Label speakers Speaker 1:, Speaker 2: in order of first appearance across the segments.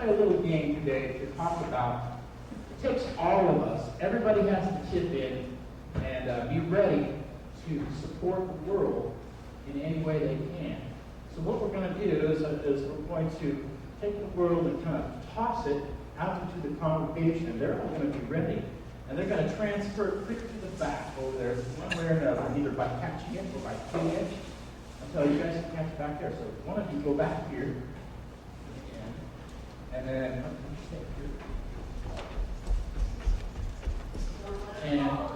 Speaker 1: a little game today to talk about, it takes all of us, everybody has to chip in and be ready to support the world in any way they can. So what we're going to do is we're going to take the world and kind of toss it out into the congregation. They're all going to be ready. And they're going to transfer it quick to the back over there, one way or another, either by catching it or by killing it. Until you guys can catch back there. So one of you go back here. And then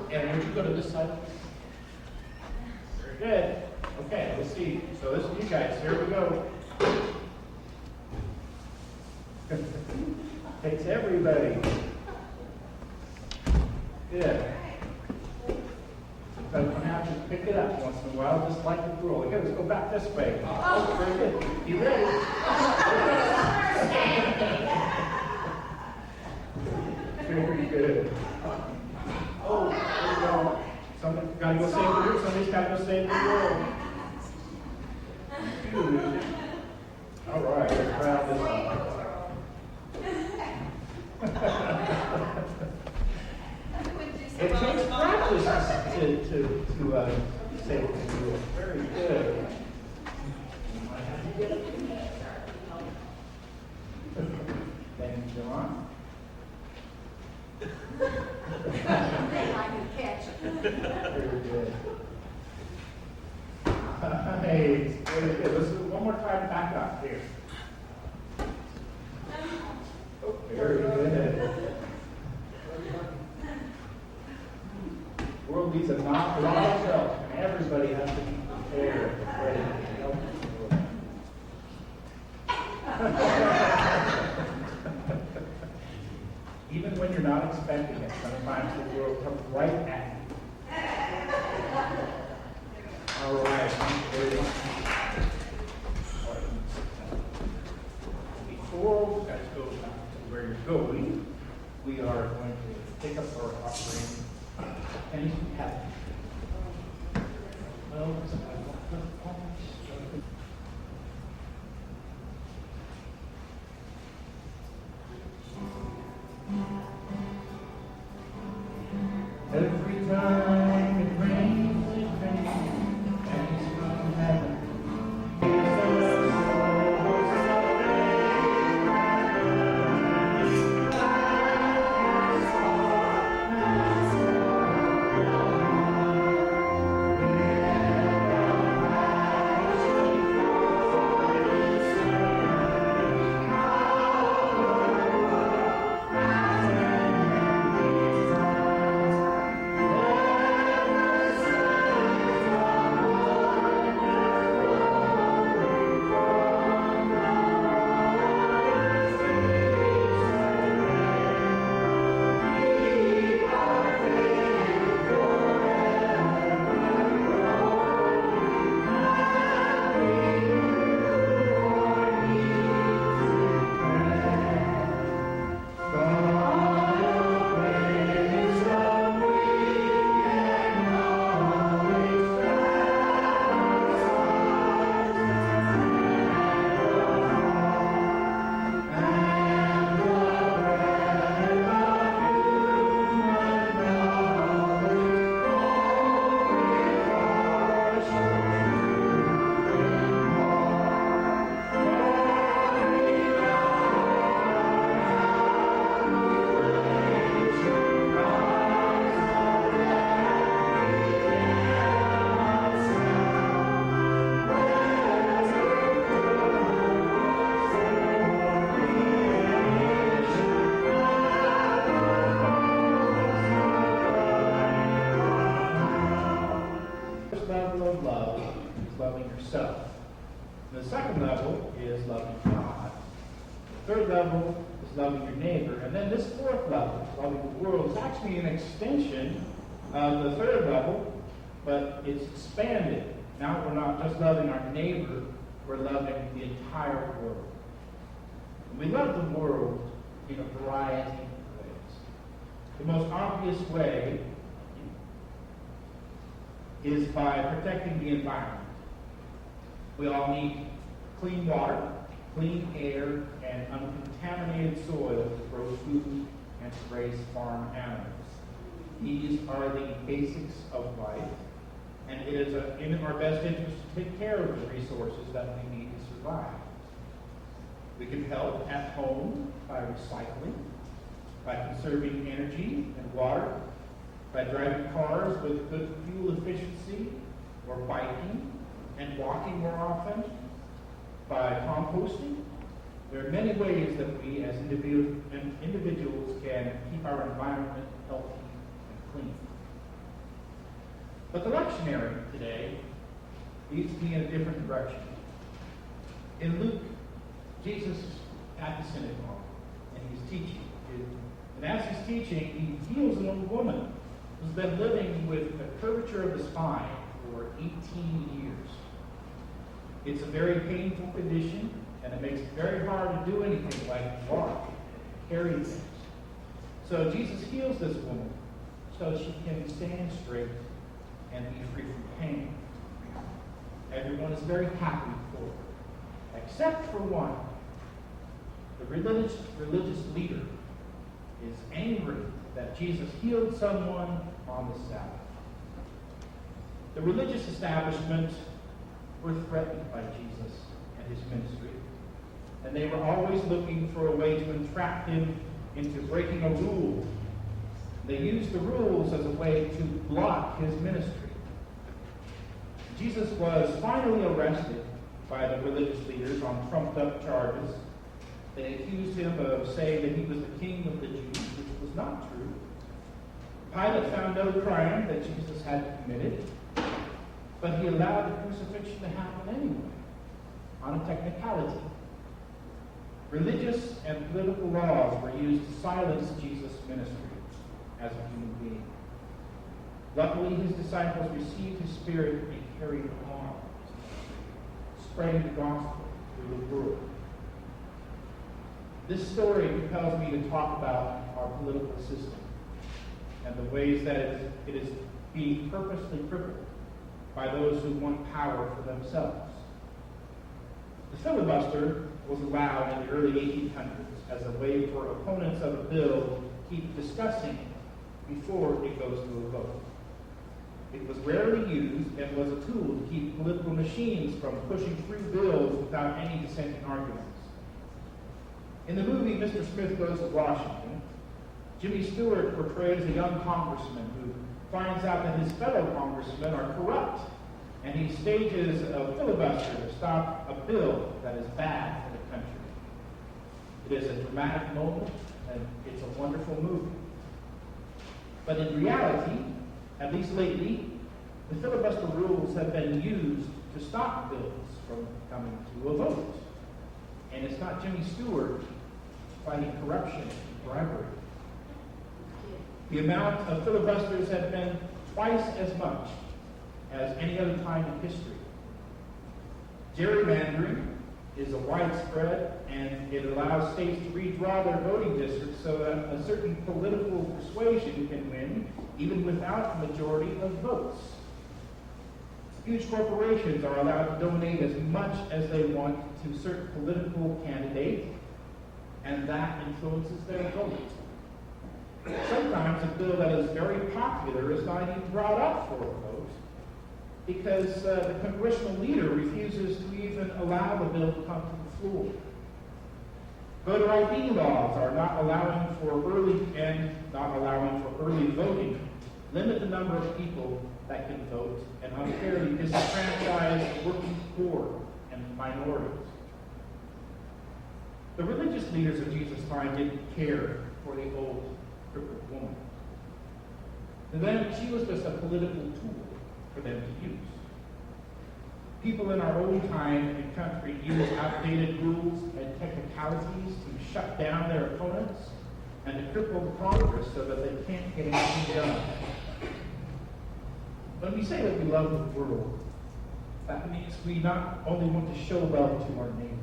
Speaker 1: and would you go to this side? Very good. Okay, let's see. So this is you guys. Here we go. Takes everybody. Good. Sometimes we're going to have to pick it up once in a while, just like the rule. Okay, let's go back this way. Oh, very good. You ready? Very good. Oh, there we go. Somebody's got to go save the world. Somebody's got to go save the world. Good. All right, let's try out this one. It takes practice to save the world. Very good. Thank you, John. Very good. Nice. Very good. Let's do it one more time back up here. Oh, very good. The world needs a lot of help, and everybody has to be prepared and ready to help the world. Even when you're not expecting it, sometimes the world comes right at you. All right. Before you guys go back to where you're going, we are going to pick up our offering. And you have it. Well, every time it rains, and it's from heaven. The second level is loving God. The third level is loving your neighbor. And then this fourth level, loving the world, is actually an extension of the third level, but it's expanded. Now we're not just loving our neighbor, we're loving the entire world. And we love the world in a variety of ways. The most obvious way is by protecting the environment. We all need clean water, clean air, and uncontaminated soil to grow food and to raise farm animals. These are the basics of life, and it is in our best interest to take care of the resources that we need to survive. We can help at home by recycling, by conserving energy and water, by driving cars with good fuel efficiency, or biking and walking more often, by composting. There are many ways that we as individuals can keep our environment healthy and clean. But the lectionary today leads me in a different direction. In Luke, Jesus is at the synagogue, and he's teaching. And as he's teaching, he heals an old woman who's been living with a curvature of the spine for 18 years. It's a very painful condition, and it makes it very hard to do anything like walk and carry things. So Jesus heals this woman so she can stand straight and be free from pain. Everyone is very happy for her, except for one. The religious leader is angry that Jesus healed someone on the Sabbath. The religious establishment were threatened by Jesus and his ministry, and they were always looking for a way to entrap him into breaking a rule. They used the rules as a way to block his ministry. Jesus was finally arrested by the religious leaders on trumped-up charges. They accused him of saying that he was the king of the Jews, which was not true. Pilate found no crime that Jesus had committed, but he allowed the crucifixion to happen anyway, on a technicality. Religious and political laws were used to silence Jesus' ministry as a human being. Luckily, his disciples received his spirit and carried on, spreading the gospel through the world. This story compels me to talk about our political system and the ways that it is being purposely crippled by those who want power for themselves. The filibuster was allowed in the early 1800s as a way for opponents of a bill to keep discussing it before it goes to a vote. It was rarely used and was a tool to keep political machines from pushing through bills without any dissenting arguments. In the movie Mr. Smith Goes to Washington, Jimmy Stewart portrays a young congressman who finds out that his fellow congressmen are corrupt, and he stages a filibuster to stop a bill that is bad for the country. It is a dramatic moment, and it's a wonderful movie. But in reality, at least lately, the filibuster rules have been used to stop bills from coming to a vote. And it's not Jimmy Stewart fighting corruption and bribery. The amount of filibusters have been twice as much as any other time in history. Gerrymandering is a widespread, and it allows states to redraw their voting districts so that a certain political persuasion can win, even without a majority of votes. Huge corporations are allowed to donate as much as they want to a certain political candidate, and that influences their vote. Sometimes a bill that is very popular is not even brought up for a vote because the congressional leader refuses to even allow the bill to come to the floor. Voter ID laws are not allowing for early voting, limit the number of people that can vote, and unfairly disenfranchise working poor and minorities. The religious leaders of Jesus' time didn't care for the old, crippled woman. To them, she was just a political tool for them to use. People in our own time and country use outdated rules and technicalities to shut down their opponents and to cripple the Congress so that they can't get anything done. When we say that we love the world, that means we not only want to show love to our neighbor,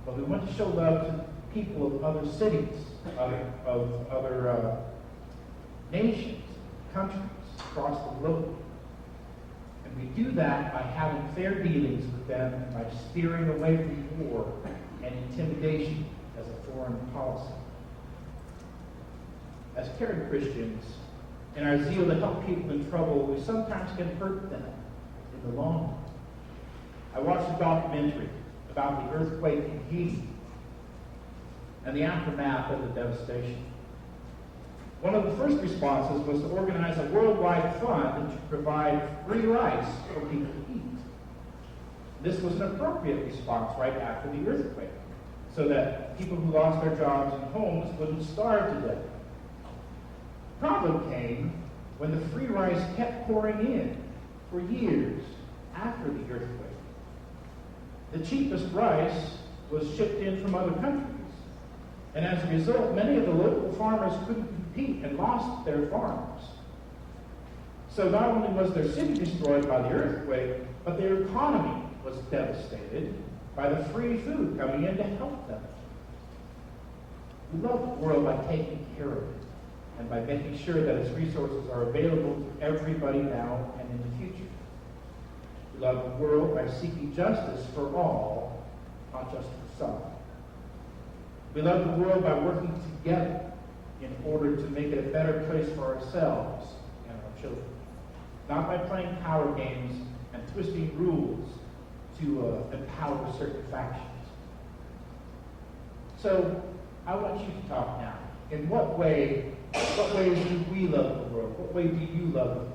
Speaker 1: but we want to show love to people of other cities, of other nations, countries across the globe. And we do that by having fair dealings with them and by steering away from war and intimidation as a foreign policy. As caring Christians, in our zeal to help people in trouble, we sometimes can hurt them in the long run. I watched a documentary about the earthquake in Haiti and the aftermath of the devastation. One of the first responses was to organize a worldwide fund to provide free rice for people to eat. This was an appropriate response right after the earthquake, so that people who lost their jobs and homes wouldn't starve to death. The problem came when the free rice kept pouring in for years after the earthquake. The cheapest rice was shipped in from other countries, and as a result, many of the local farmers couldn't compete and lost their farms. So not only was their city destroyed by the earthquake, but their economy was devastated by the free food coming in to help them. We love the world by taking care of it and by making sure that its resources are available to everybody now and in the future. We love the world by seeking justice for all, not just for some. We love the world by working together in order to make it a better place for ourselves and our children, not by playing power games and twisting rules to empower certain factions. So I want you to talk now. In what ways do we love the world? What way do you love